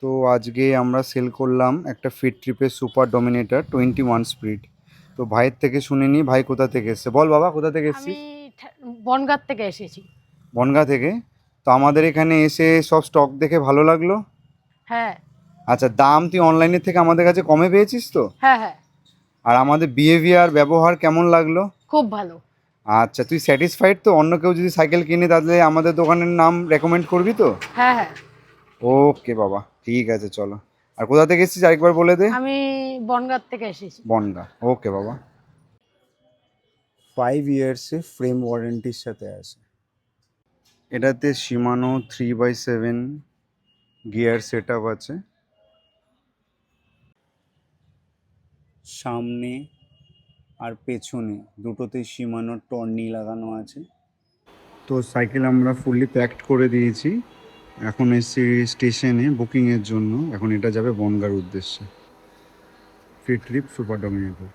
তো আজকে আমরা সেল করলাম একটা ফিট ট্রিপের সুপার ডমিনেটর 21 স্পিড। তো ভাইয়ের থেকে শুনে নি ভাই কোথা থেকে এসছে। বল বাবা, কোথা থেকে আমি এসছিস? বনগাঁ থেকে এসেছি। বনগাঁ থেকে। তো আমাদের এখানে এসে সব স্টক দেখে ভালো লাগলো। হ্যাঁ আচ্ছা, দাম তুই অনলাইনের থেকে আমাদের কাছে কমে পেয়েছিস তো? হ্যাঁ হ্যাঁ, আর আমাদের বিহেভিয়ার ব্যবহার কেমন লাগলো? খুব ভালো। আচ্ছা, তুই স্যাটিসফাইড তো? অন্য কেউ যদি সাইকেল কিনে তাহলে আমাদের দোকানের নাম রেকমেন্ড করবি তো? হ্যাঁ হ্যাঁ, ওকে বাবা, ঠিক আছে, চলো। আর কোথা থেকে এসেছিস আরেকবার বলে দে। আমি বনগাঁ থেকে এসেছি। বনগাঁ, ওকে বাবা। 5 ইয়ার্সে ফ্রেম ওয়ারেন্টির সাথে আছে। এটাতে শিমানো 3/7 গিয়ার সেট আপ আছে। সামনে আর পেছনে দুটোতেই শিমানো টর্নি লাগানো আছে। তো সাইকেল আমরা ফুললি প্যাকড করে দিয়েছি। এখন এসছি স্টেশনে বুকিংয়ের জন্য। এখন এটা যাবে বনগাঁর উদ্দেশ্যে। Fit trip super dominator.